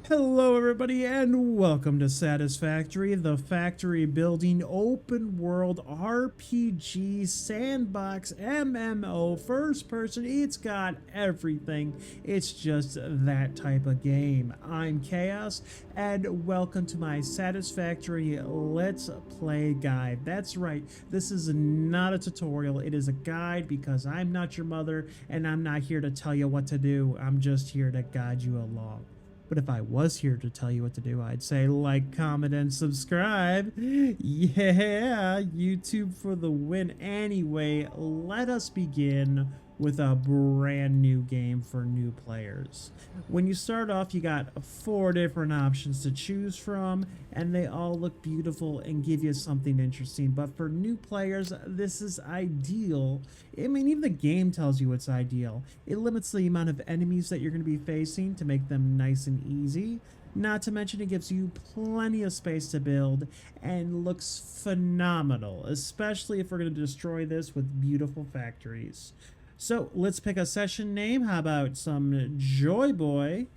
Hello everybody and welcome to Satisfactory, the factory building open world RPG sandbox MMO first person. It's got everything. It's just that type of game. I'm Chaos and welcome to my Satisfactory Let's Play guide. That's right, this is not a tutorial, it is a guide because I'm not your mother and I'm not here to tell you what to do. I'm just here to guide you along. But if I was here to tell you what to do, I'd say like, comment, and subscribe. Yeah, YouTube for the win. Anyway, let us begin with a brand new game for new players. When you start off, you got 4 different options to choose from, and they all look beautiful and give you something interesting. But for new players, this is ideal. I mean, even the game tells you it's ideal. It limits the amount of enemies that you're going to be facing to make them nice and easy. Not to mention it gives you plenty of space to build and looks phenomenal, especially if we're going to destroy this with beautiful factories. So let's pick a session name. How about some Joy Boy?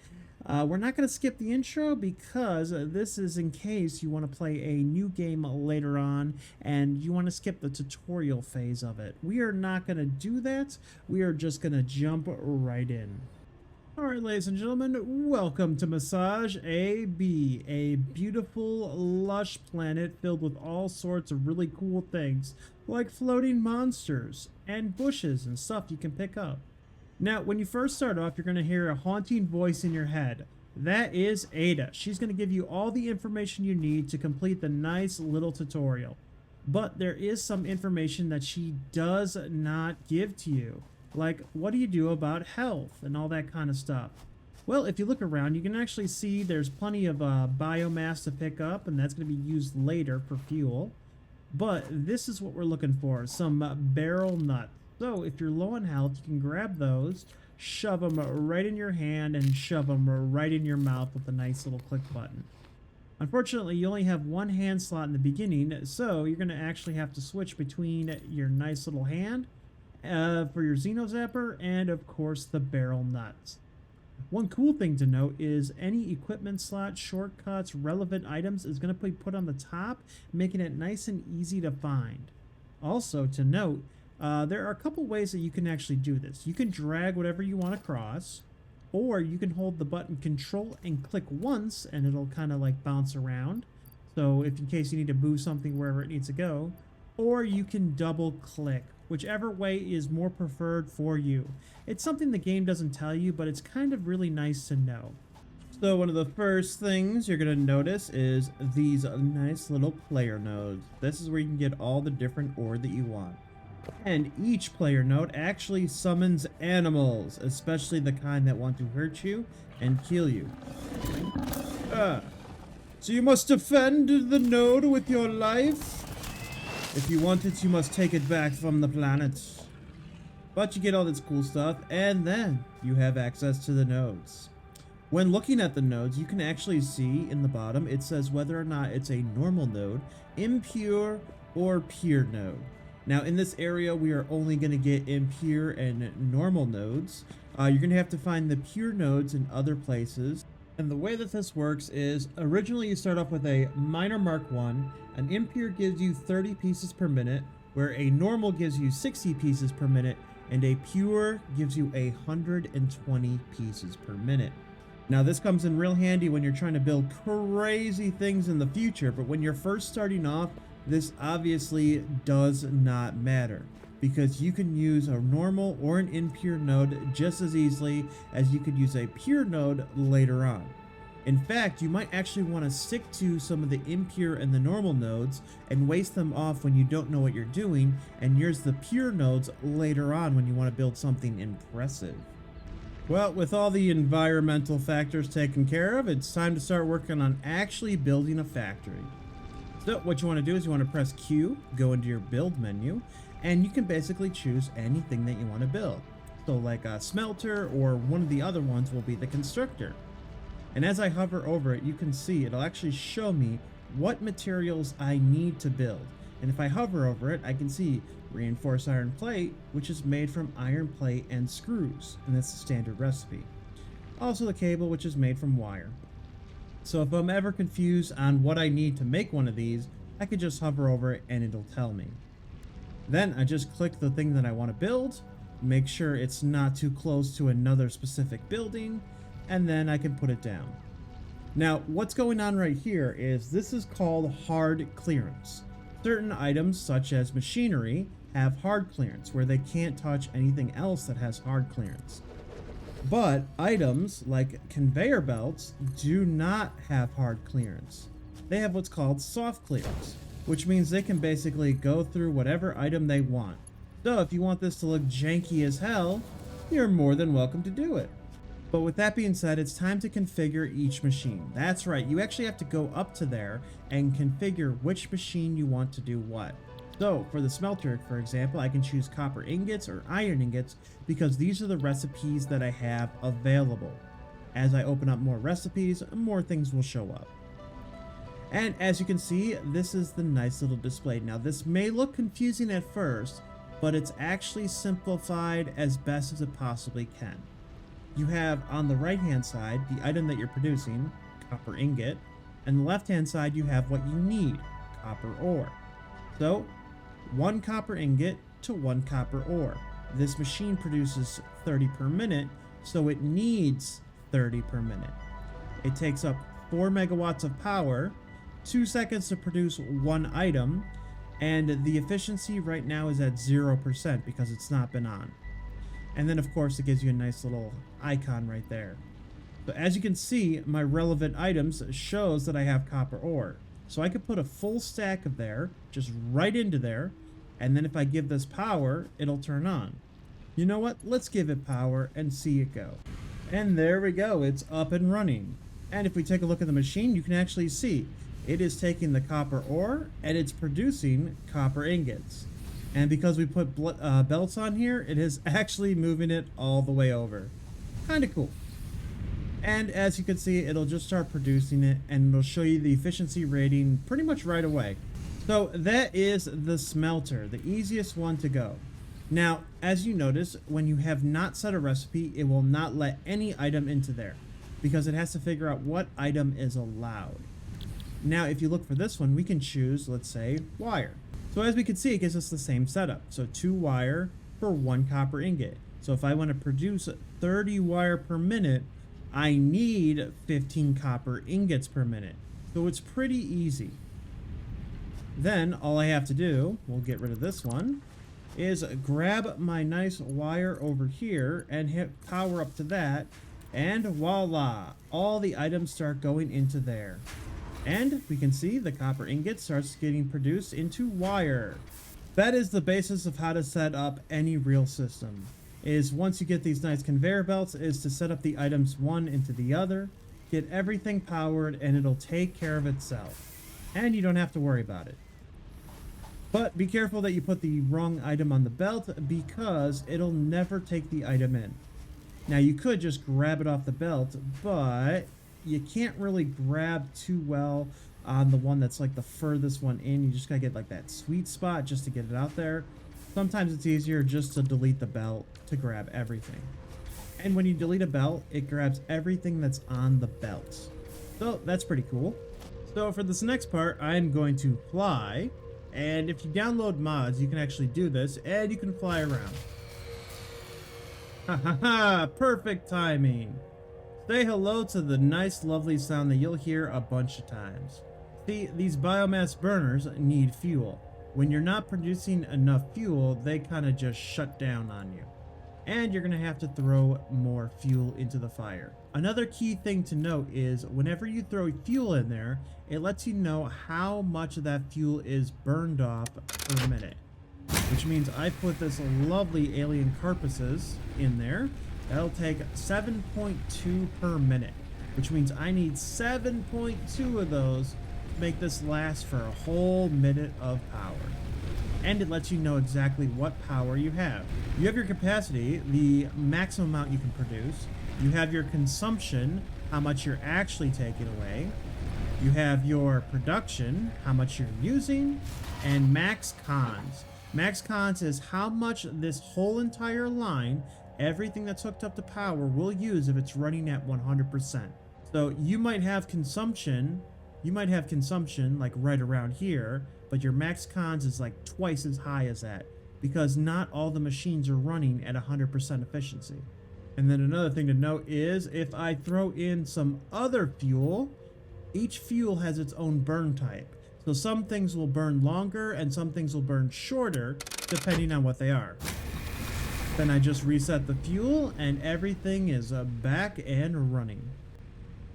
We're not going to skip the intro because this is in case you want to play a new game later on and you want to skip the tutorial phase of it. We are not going to do that. We are just going to jump right in. Alright, ladies and gentlemen, welcome to Massage AB, a beautiful, lush planet filled with all sorts of really cool things, like floating monsters and bushes and stuff you can pick up. Now, when you first start off, you're going to hear a haunting voice in your head. That is Ada. She's going to give you all the information you need to complete the nice little tutorial. But there is some information that she does not give to you. Like, what do you do about health and all that kind of stuff? Well, if you look around, you can actually see there's plenty of biomass to pick up, and that's going to be used later for fuel. But this is what we're looking for, some barrel nuts. So if you're low on health, you can grab those, shove them right in your hand, and shove them right in your mouth with a nice little click button. Unfortunately, you only have one hand slot in the beginning, so you're going to actually have to switch between your nice little hand for your Xeno Zapper, and of course the barrel nuts. One cool thing to note is any equipment slot, shortcuts, relevant items is going to be put on the top, making it nice and easy to find. Also to note, there are a couple ways that you can actually do this. You can drag whatever you want across, or you can hold the button Control and click once and it'll kind of like bounce around. So if in case you need to move something wherever it needs to go, or you can double click. Whichever way is more preferred for you. It's something the game doesn't tell you, but it's kind of really nice to know. So one of the first things you're going to notice is these nice little player nodes. This is where you can get all the different ore that you want. And each player node actually summons animals, especially the kind that want to hurt you and kill you. So you must defend the node with your life? If you want it, you must take it back from the planet. But you get all this cool stuff, and then you have access to the nodes. When looking at the nodes, you can actually see in the bottom, it says whether or not it's a normal node, impure, or pure node. Now in this area, we are only going to get impure and normal nodes. You're going to have to find the pure nodes in other places. And the way that this works is, originally you start off with a minor Mark 1, an impure gives you 30 pieces per minute, where a normal gives you 60 pieces per minute, and a pure gives you 120 pieces per minute. Now this comes in real handy when you're trying to build crazy things in the future, but when you're first starting off, this obviously does not matter, because you can use a normal or an impure node just as easily as you could use a pure node later on. In fact, you might actually want to stick to some of the impure and the normal nodes and waste them off when you don't know what you're doing, and use the pure nodes later on when you want to build something impressive. Well, with all the environmental factors taken care of, it's time to start working on actually building a factory. So what you want to do is you want to press Q, go into your build menu, and you can basically choose anything that you want to build. So like a smelter, or one of the other ones will be the constructor. And as I hover over it, you can see it'll actually show me what materials I need to build. And if I hover over it, I can see reinforced iron plate, which is made from iron plate and screws, and that's the standard recipe. Also the cable, which is made from wire. So if I'm ever confused on what I need to make one of these, I could just hover over it and it'll tell me. Then I just click the thing that I want to build, make sure it's not too close to another specific building, and then I can put it down. Now, what's going on right here is this is called hard clearance. Certain items, such as machinery, have hard clearance, where they can't touch anything else that has hard clearance. But items like conveyor belts do not have hard clearance. They have what's called soft clearance, which means they can basically go through whatever item they want. So if you want this to look janky as hell, you're more than welcome to do it. But with that being said, it's time to configure each machine. That's right, you actually have to go up to there and configure which machine you want to do what. So for the smelter, for example, I can choose copper ingots or iron ingots because these are the recipes that I have available. As I open up more recipes, more things will show up. And as you can see, this is the nice little display. Now this may look confusing at first, but it's actually simplified as best as it possibly can. You have on the right hand side the item that you're producing, copper ingot, and the left hand side you have what you need, copper ore. So 1 copper ingot to 1 copper ore. This machine produces 30 per minute, so it needs 30 per minute. It takes up 4 megawatts of power, 2 seconds to produce 1 item, and the efficiency right now is at 0% because it's not been on. And then of course it gives you a nice little icon right there. So as you can see, my relevant items shows that I have copper ore. So I could put a full stack of there, just right into there, and then if I give this power, it'll turn on. You know what? Let's give it power and see it go. And there we go, it's up and running. And if we take a look at the machine, you can actually see it is taking the copper ore and it's producing copper ingots. And because we put belts on here, it is actually moving it all the way over. Kind of cool. And as you can see, it'll just start producing it and it'll show you the efficiency rating pretty much right away. So that is the smelter, the easiest one to go. Now, as you notice, when you have not set a recipe, it will not let any item into there because it has to figure out what item is allowed. Now, if you look for this one, we can choose, let's say, wire. So as we can see, it gives us the same setup. So 2 wire for 1 copper ingot. So if I want to produce 30 wire per minute, I need 15 copper ingots per minute. So it's pretty easy. Then all I have to do, we'll get rid of this one, is grab my nice wire over here and hit power up to that, and voila, all the items start going into there. And we can see the copper ingot starts getting produced into wire. That is the basis of how to set up any real system. Is once you get these nice conveyor belts, is to set up the items one into the other, get everything powered, and it'll take care of itself. And you don't have to worry about it. But be careful that you put the wrong item on the belt because it'll never take the item in. Now you could just grab it off the belt, but you can't really grab too well on the one that's like the furthest one in. You just gotta get like that sweet spot just to get it out there. Sometimes it's easier just to delete the belt to grab everything. And when you delete a belt, it grabs everything that's on the belt. So that's pretty cool. So for this next part, I'm going to fly. And if you download mods, you can actually do this and you can fly around. Ha ha ha, perfect timing. Say hello to the nice lovely sound that you'll hear a bunch of times. See, these biomass burners need fuel. When you're not producing enough fuel, they kind of just shut down on you. And you're going to have to throw more fuel into the fire. Another key thing to note is whenever you throw fuel in there, it lets you know how much of that fuel is burned off per minute. Which means I put this lovely alien carcasses in there. That'll take 7.2 per minute, which means I need 7.2 of those to make this last for a whole minute of power. And it lets you know exactly what power you have. You have your capacity, the maximum amount you can produce. You have your consumption, how much you're actually taking away. You have your production, how much you're using, and max cons. Max cons is how much this whole entire line, everything that's hooked up to power, will use if it's running at 100%. So you might have consumption like right around here, but your max cons is like twice as high as that because not all the machines are running at 100% efficiency. And then another thing to note is if I throw in some other fuel, each fuel has its own burn type. So some things will burn longer and some things will burn shorter depending on what they are. Then I just reset the fuel and everything is back and running.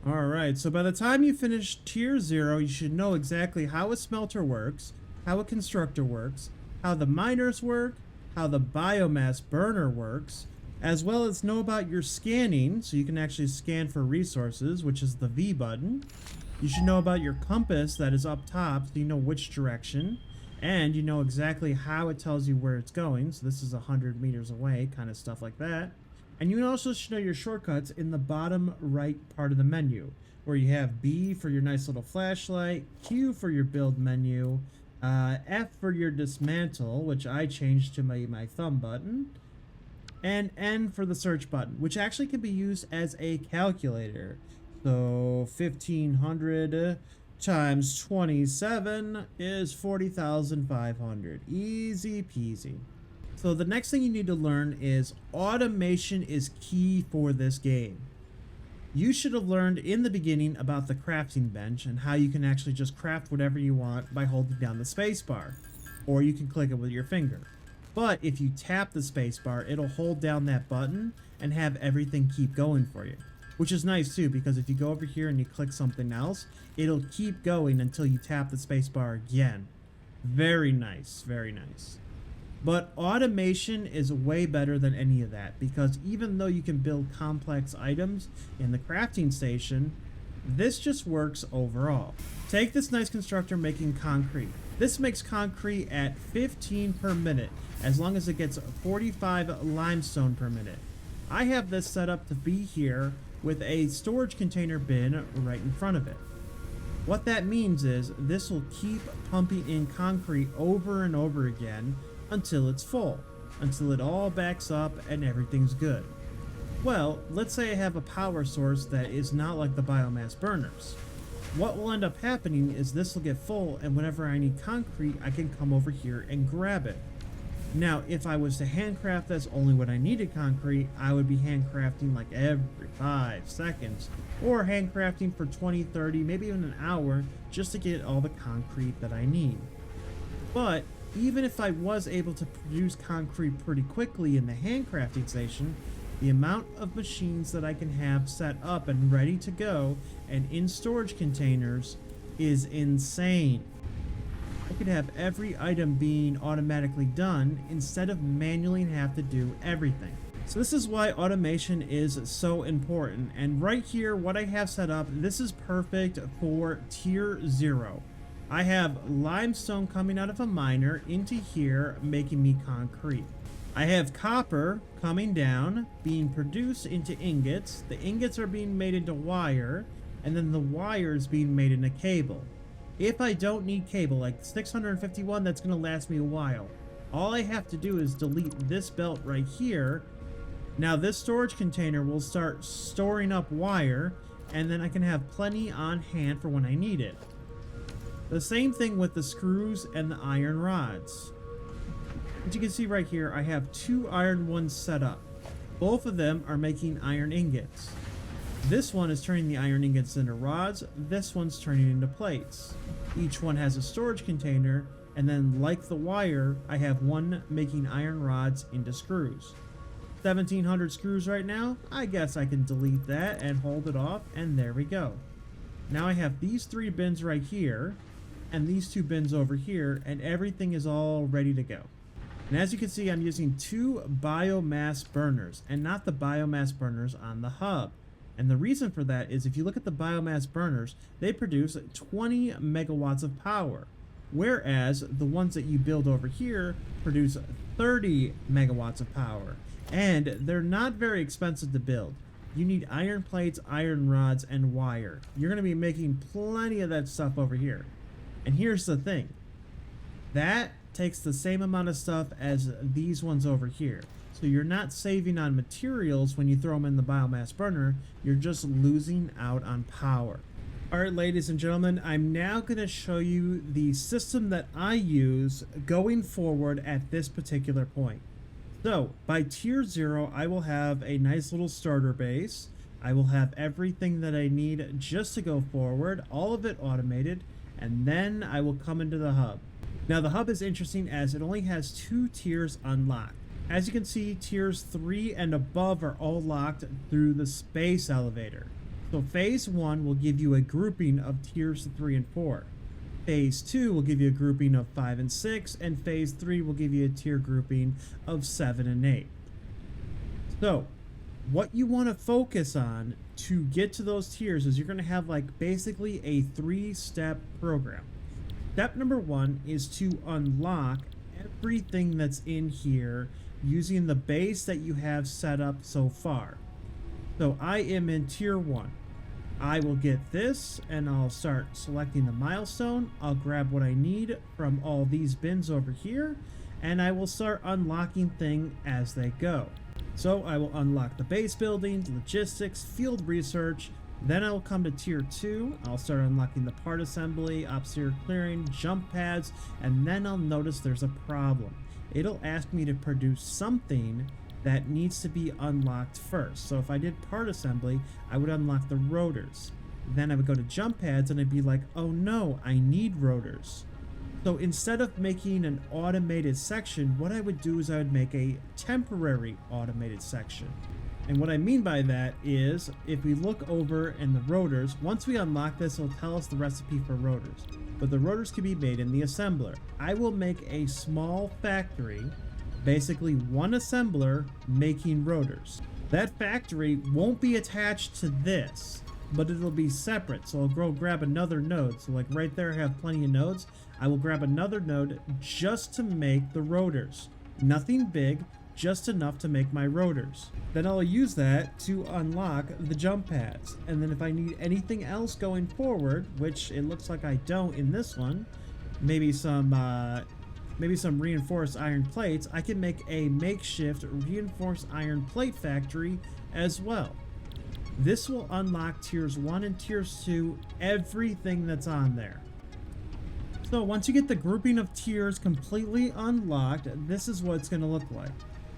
Alright, so by the time you finish tier 0, you should know exactly how a smelter works, how a constructor works, how the miners work, how the biomass burner works, as well as know about your scanning, so you can actually scan for resources, which is the V button. You should know about your compass that is up top, so you know which direction, and you know exactly how it tells you where it's going, so this is 100 meters away, kind of stuff like that. And you also should know your shortcuts in the bottom right part of the menu, where you have B for your nice little flashlight, Q for your build menu, F for your dismantle, which I changed to my thumb button, and N for the search button, which actually can be used as a calculator. So 1500 times 27 is 40,500. Easy peasy. So the next thing you need to learn is automation is key for this game. You should have learned in the beginning about the crafting bench and how you can actually just craft whatever you want by holding down the spacebar, or you can click it with your finger. But if you tap the spacebar, it'll hold down that button and have everything keep going for you, which is nice too, because if you go over here and you click something else, it'll keep going until you tap the spacebar again. Very nice, very nice. But automation is way better than any of that, because even though you can build complex items in the crafting station, this just works overall. Take this nice constructor making concrete. This makes concrete at 15 per minute, as long as it gets 45 limestone per minute. I have this set up to be here with a storage container bin right in front of it. What that means is this will keep pumping in concrete over and over again until it's full, until it all backs up and everything's good. Well, let's say I have a power source that is not like the biomass burners. What will end up happening is this will get full, and whenever I need concrete, I can come over here and grab it. Now, if I was to handcraft this only when I needed concrete, I would be handcrafting like every 5 seconds, or handcrafting for 20, 30, maybe even an hour just to get all the concrete that I need. But even if I was able to produce concrete pretty quickly in the handcrafting station, the amount of machines that I can have set up and ready to go and in storage containers is insane. I could have every item being automatically done instead of manually have to do everything. So this is why automation is so important. And right here, what I have set up, this is perfect for tier 0. I have limestone coming out of a miner into here, making me concrete. I have copper coming down, being produced into ingots. The ingots are being made into wire, and then the wire is being made into cable. If I don't need cable, like 651, that's going to last me a while. All I have to do is delete this belt right here. Now this storage container will start storing up wire, and then I can have plenty on hand for when I need it. The same thing with the screws and the iron rods. As you can see right here, I have 2 iron ones set up. Both of them are making iron ingots. This one is turning the iron ingots into rods, this one's turning into plates. Each one has a storage container, and then like the wire, I have one making iron rods into screws. 1700 screws right now. I guess I can delete that and hold it off, and there we go. Now I have these 3 bins right here, and these 2 bins over here, and everything is all ready to go. And as you can see, I'm using 2 biomass burners, and not the biomass burners on the hub. And the reason for that is if you look at the biomass burners, they produce 20 megawatts of power, whereas the ones that you build over here produce 30 megawatts of power. And they're not very expensive to build. You need iron plates, iron rods, and wire. You're going to be making plenty of that stuff over here. And here's the thing. That takes the same amount of stuff as these ones over here. So you're not saving on materials when you throw them in the biomass burner, you're just losing out on power. Alright, ladies and gentlemen, I'm now going to show you the system that I use going forward at this particular point. So, by tier 0, I will have a nice little starter base. I will have everything that I need just to go forward, all of it automated, and then I will come into the hub. Now, the hub is interesting as it only has 2 tiers unlocked. As you can see, tiers 3 and above are all locked through the space elevator. So phase 1 will give you a grouping of tiers 3 and 4. Phase 2 will give you a grouping of 5 and 6, and phase 3 will give you a tier grouping of 7 and 8. So, what you want to focus on to get to those tiers is you're going to have like basically a 3-step program. Step number 1 is to unlock everything that's in here using the base that you have set up so far. So I am in tier 1. I will get this and I'll start selecting the milestone. I'll grab what I need from all these bins over here and I will start unlocking things as they go. So I will unlock the base building, logistics, field research, then I will come to tier 2. I'll start unlocking the part assembly, obstacle clearing, jump pads, and then I'll notice there's a problem. It'll ask me to produce something that needs to be unlocked first. So if I did part assembly, I would unlock the rotors. Then I would go to jump pads and I'd be like, oh no, I need rotors. So instead of making an automated section, what I would do is I would make a temporary automated section. And what I mean by that is, if we look over in the rotors, once we unlock this, it'll tell us the recipe for rotors. But the rotors can be made in the assembler. I will make a small factory, basically one assembler making rotors. That factory won't be attached to this, but it'll be separate. So I'll go grab another node. So like right there I have plenty of nodes. I will grab another node just to make the rotors. Nothing big, just enough to make my rotors. Then I'll use that to unlock the jump pads. And then if I need anything else going forward, which it looks like I don't in this one, maybe some reinforced iron plates, I can make a makeshift reinforced iron plate factory as well. This will unlock tiers 1 and tiers 2, everything that's on there. So once you get the grouping of tiers completely unlocked, this is what it's going to look like.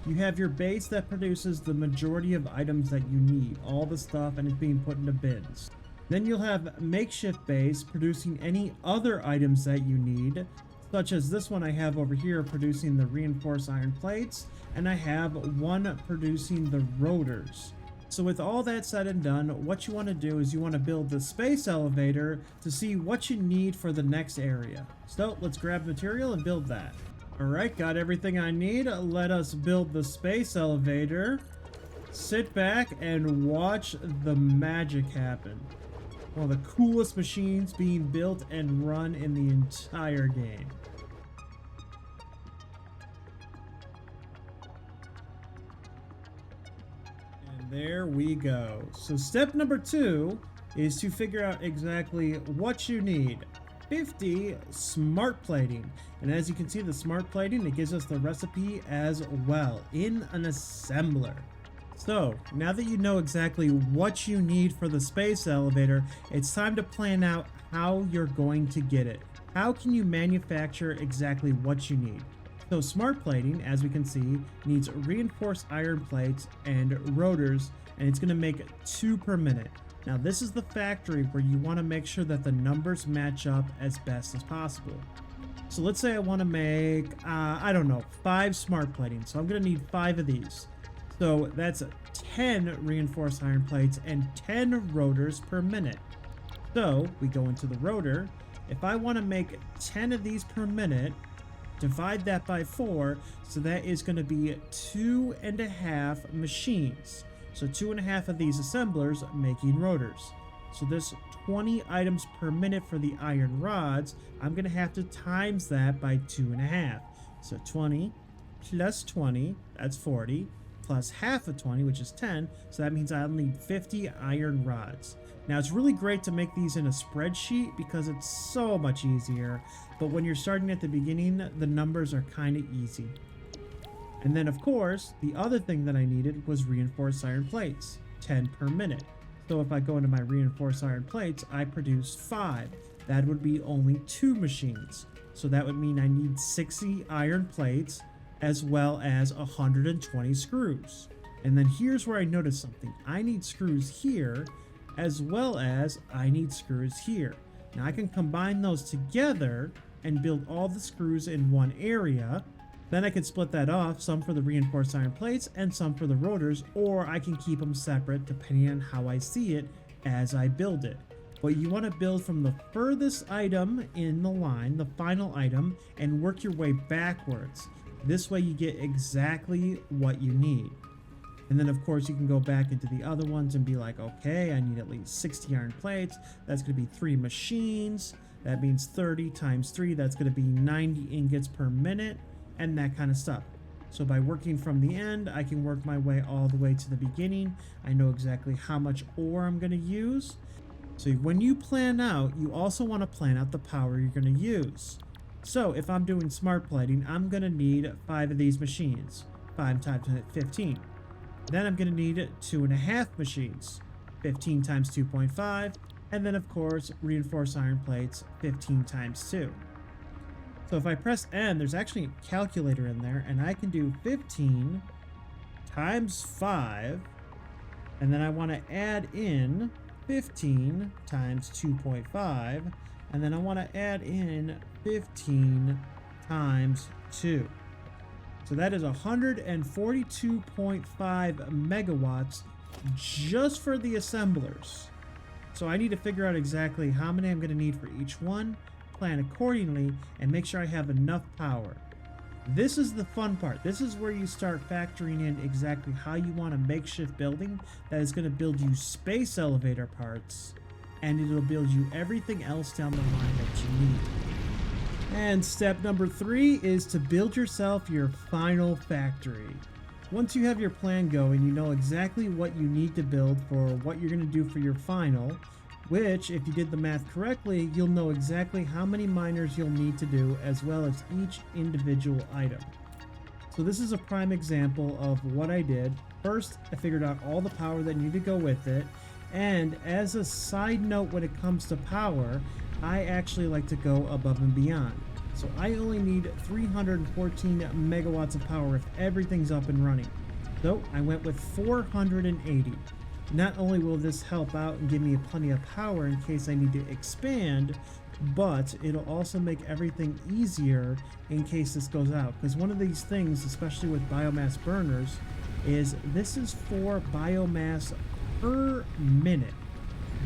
You have your base that produces the majority of items that you need, all the stuff, and it's being put into bins. Then you'll have makeshift base producing any other items that you need, such as this one I have over here producing the reinforced iron plates, and I have one producing the rotors. So with all that said and done, what you want to do is you want to build the space elevator to see what you need for the next area. So let's grab material and build that. Alright, got everything I need. Let us build the space elevator. Sit back and watch the magic happen. One of the coolest machines being built and run in the entire game. And there we go. So step number 2 is to figure out exactly what you need. 50 smart plating, and as you can see, the smart plating, it gives us the recipe as well in an assembler. So now that you know exactly what you need for the space elevator, it's time to plan out how you're going to get it. How can you manufacture exactly what you need? So smart plating, as we can see, needs reinforced iron plates and rotors, and it's going to make 2 per minute. Now this is the factory where you want to make sure that the numbers match up as best as possible. So let's say I want to make, I don't know, 5 smart plating. So I'm going to need 5 of these. So that's 10 reinforced iron plates and 10 rotors per minute. So we go into the rotor. If I want to make 10 of these per minute, divide that by 4. So that is going to be 2.5 machines. So 2.5 of these assemblers making rotors. So this 20 items per minute for the iron rods, I'm going to have to times that by 2.5. So 20 plus 20, that's 40, plus half of 20, which is 10. So that means I'll need 50 iron rods. Now it's really great to make these in a spreadsheet because it's so much easier. But when you're starting at the beginning, the numbers are kind of easy. And then of course, the other thing that I needed was reinforced iron plates, 10 per minute. So if I go into my reinforced iron plates, I produce 5. That would be only 2 machines. So that would mean I need 60 iron plates as well as 120 screws. And then here's where I noticed something. I need screws here as well as I need screws here. Now I can combine those together and build all the screws in one area. Then I can split that off, some for the reinforced iron plates and some for the rotors, or I can keep them separate depending on how I see it as I build it. But you want to build from the furthest item in the line, the final item, and work your way backwards. This way you get exactly what you need. And then of course you can go back into the other ones and be like, okay, I need at least 60 iron plates. That's going to be 3 machines. That means 30 times 3. That's going to be 90 ingots per minute and that kind of stuff. So by working from the end, I can work my way all the way to the beginning. I know exactly how much ore I'm going to use. So when you plan out, you also want to plan out the power you're going to use. So if I'm doing smart plating, I'm going to need 5 of these machines. 5 times 15. Then I'm going to need 2.5 machines, 15 times 2.5, and then of course reinforced iron plates, 15 times 2. So if I press N, there's actually a calculator in there, and I can do 15 times 5, and then I want to add in 15 times 2.5, and then I want to add in 15 times 2. So that is 142.5 megawatts just for the assemblers. So I need to figure out exactly how many I'm going to need for each one, plan accordingly, and make sure I have enough power. This is the fun part. This is where you start factoring in exactly how you want a makeshift building that is going to build you space elevator parts, and it'll build you everything else down the line that you need. And step number 3 is to build yourself your final factory. Once you have your plan going, you know exactly what you need to build for what you're going to do for your final, which, if you did the math correctly, you'll know exactly how many miners you'll need to do, as well as each individual item. So this is a prime example of what I did. First, I figured out all the power that needed to go with it, and as a side note when it comes to power, I actually like to go above and beyond. So I only need 314 megawatts of power if everything's up and running. So I went with 480. Not only will this help out and give me plenty of power in case I need to expand, but it'll also make everything easier in case this goes out. Because one of these things, especially with biomass burners, is this is for biomass per minute.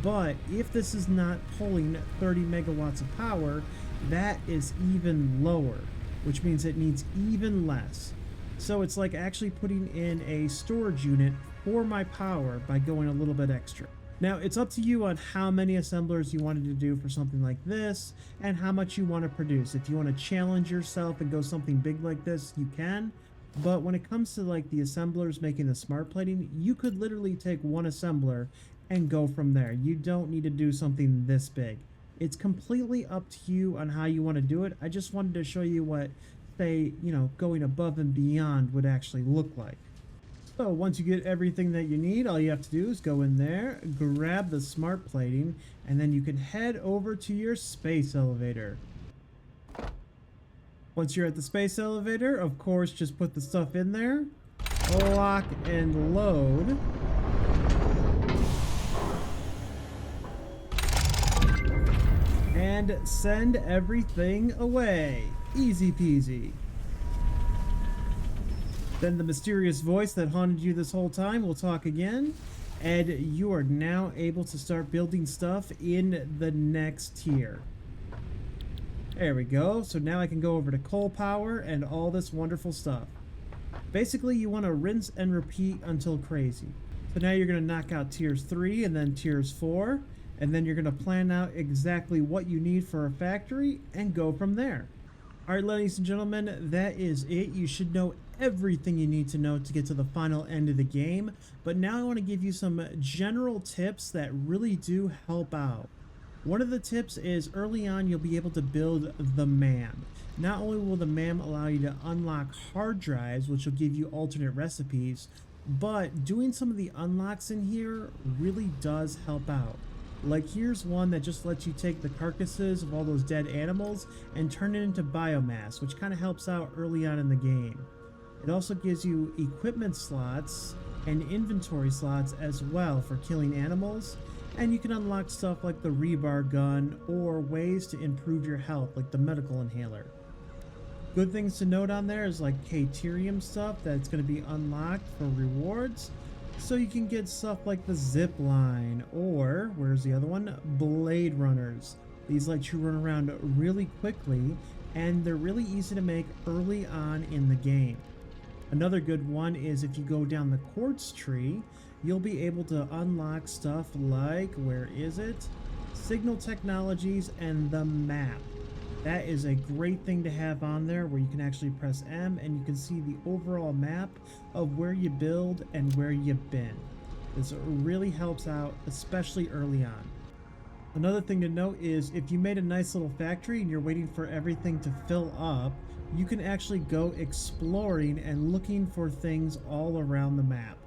But if this is not pulling 30 megawatts of power, that is even lower, which means it needs even less. So it's like actually putting in a storage unit for my power by going a little bit extra. Now it's up to you on how many assemblers you wanted to do for something like this and how much you want to produce. If you want to challenge yourself and go something big like this, you can. But when it comes to like the assemblers making the smart plating, you could literally take one assembler and go from there. You don't need to do something this big. It's completely up to you on how you want to do it. I just wanted to show you what, say, going above and beyond would actually look like. So once you get everything that you need, all you have to do is go in there, grab the smart plating, and then you can head over to your space elevator. Once you're at the space elevator, of course, just put the stuff in there, lock and load. And send everything away. Easy peasy. Then the mysterious voice that haunted you this whole time will talk again, and you are now able to start building stuff in the next tier. There we go. So now I can go over to coal power and all this wonderful stuff. Basically, you want to rinse and repeat until crazy. So now you're going to knock out tiers 3 and then tiers 4, and then you're going to plan out exactly what you need for a factory and go from there. Alright, ladies and gentlemen, that is it. You should know everything you need to know to get to the final end of the game, but now I want to give you some general tips that really do help out. One of the tips is early on you'll be able to build the MAM. Not only will the MAM allow you to unlock hard drives, which will give you alternate recipes, but doing some of the unlocks in here really does help out. Like here's one that just lets you take the carcasses of all those dead animals and turn it into biomass, which kind of helps out early on in the game. It also gives you equipment slots and inventory slots as well for killing animals, and you can unlock stuff like the rebar gun or ways to improve your health like the medical inhaler. Good things to note on there is like Caterium stuff that's going to be unlocked for rewards. So you can get stuff like the zip line, or where's the other one? Blade runners. These let you run around really quickly, and they're really easy to make early on in the game. Another good one is if you go down the quartz tree, you'll be able to unlock stuff like, where is it? Signal technologies and the map. That is a great thing to have on there, where you can actually press M and you can see the overall map of where you build and where you've been. This really helps out, especially early on. Another thing to note is if you made a nice little factory and you're waiting for everything to fill up, you can actually go exploring and looking for things all around the map.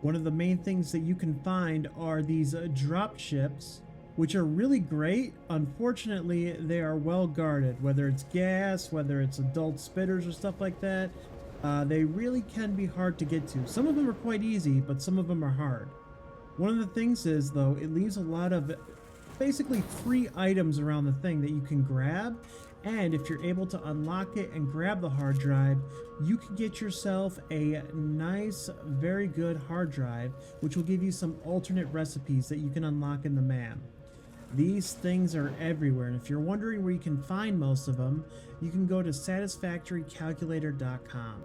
One of the main things that you can find are these drop ships, which are really great. Unfortunately, they are well guarded, whether it's gas, whether it's adult spitters or stuff like that. They really can be hard to get to. Some of them are quite easy, but some of them are hard. One of the things is, though, it leaves a lot of basically free items around the thing that you can grab, and if you're able to unlock it and grab the hard drive, you can get yourself a nice, very good hard drive, which will give you some alternate recipes that you can unlock in the MAM. These things are everywhere, and if you're wondering where you can find most of them, you can go to satisfactorycalculator.com.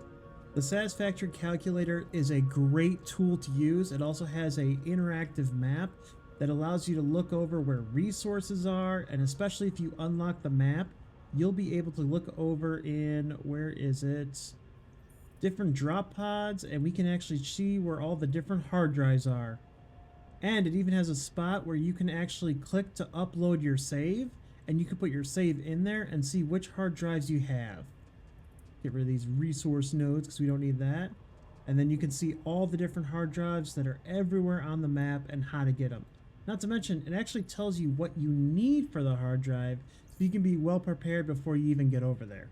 The Satisfactory Calculator is a great tool to use. It also has an interactive map that allows you to look over where resources are, and especially if you unlock the map, you'll be able to look over in, where is it? Different drop pods, and we can actually see where all the different hard drives are. And it even has a spot where you can actually click to upload your save, and you can put your save in there and see which hard drives you have. Get rid of these resource nodes because we don't need that. And then you can see all the different hard drives that are everywhere on the map and how to get them. Not to mention, it actually tells you what you need for the hard drive, so you can be well prepared before you even get over there.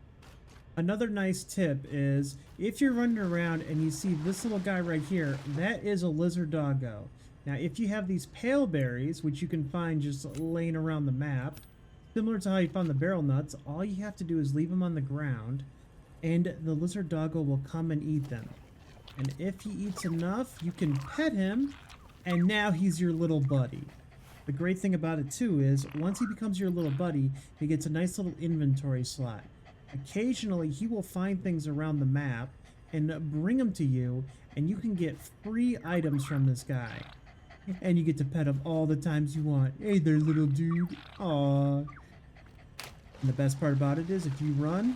Another nice tip is, if you're running around and you see this little guy right here, that is a lizard doggo. Now, if you have these pale berries, which you can find just laying around the map, similar to how you found the barrel nuts, all you have to do is leave them on the ground, and the lizard doggo will come and eat them. And if he eats enough, you can pet him, and now he's your little buddy. The great thing about it too is, once he becomes your little buddy, he gets a nice little inventory slot. Occasionally, he will find things around the map and bring them to you, and you can get free items from this guy. And you get to pet him all the times you want. Hey there, little dude. Aww. And the best part about it is, if you run,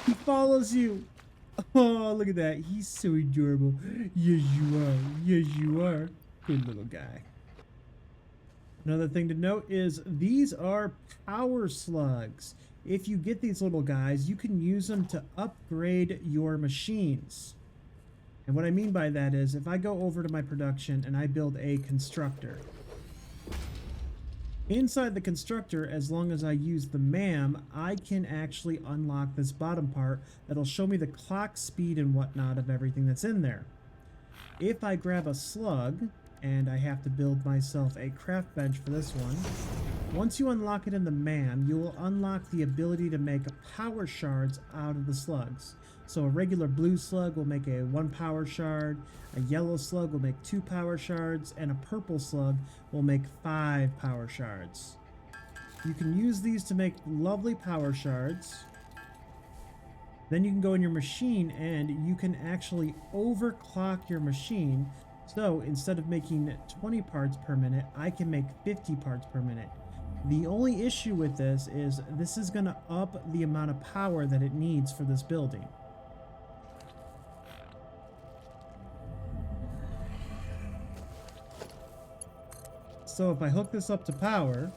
he follows you. Oh, look at that. He's so adorable. Yes, you are. Yes, you are. Good little guy. Another thing to note is these are power slugs. If you get these little guys, you can use them to upgrade your machines. And what I mean by that is, if I go over to my production and I build a constructor, inside the constructor, as long as I use the MAM, I can actually unlock this bottom part that'll show me the clock speed and whatnot of everything that's in there. If I grab a slug, and I have to build myself a craft bench for this one, once you unlock it in the MAM, you will unlock the ability to make power shards out of the slugs. So a regular blue slug will make a 1 power shard, a yellow slug will make 2 power shards, and a purple slug will make 5 power shards. You can use these to make lovely power shards. Then you can go in your machine and you can actually overclock your machine. So instead of making 20 parts per minute, I can make 50 parts per minute. The only issue with this is going to up the amount of power that it needs for this building. So if I hook this up to power,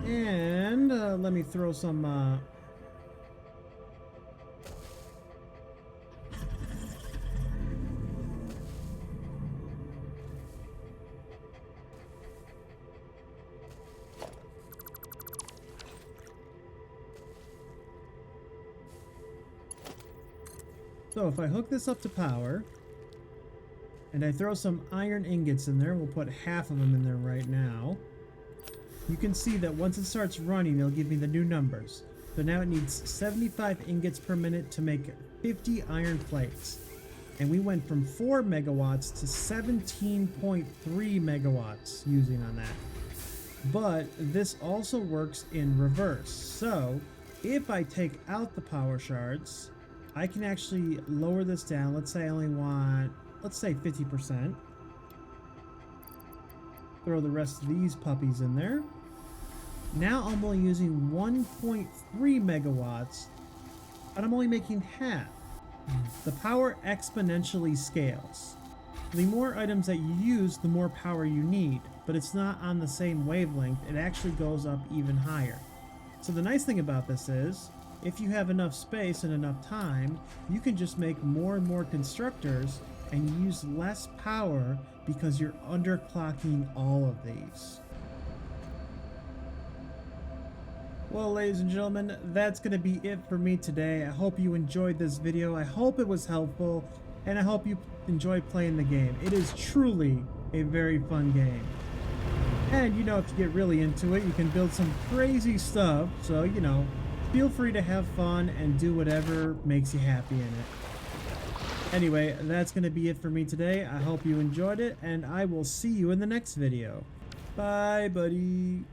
and let me throw some so if I hook this up to power, and I throw some iron ingots in there, we'll put half of them in there right now. You can see that once it starts running, it'll give me the new numbers. So now it needs 75 ingots per minute to make 50 iron plates. And we went from 4 megawatts to 17.3 megawatts using on that. But this also works in reverse. So if I take out the power shards, I can actually lower this down. Let's say I only want, let's say 50%. Throw the rest of these puppies in there. Now I'm only using 1.3 megawatts, but I'm only making half. The power exponentially scales. The more items that you use, the more power you need, but it's not on the same wavelength. It actually goes up even higher. So the nice thing about this is, if you have enough space and enough time, you can just make more and more constructors and use less power because you're underclocking all of these. Well, ladies and gentlemen, that's going to be it for me today. I hope you enjoyed this video. I hope it was helpful, and I hope you enjoyed playing the game. It is truly a very fun game. And, you know, if you get really into it, you can build some crazy stuff. So, you know, feel free to have fun and do whatever makes you happy in it. Anyway, that's going to be it for me today. I hope you enjoyed it, and I will see you in the next video. Bye, buddy.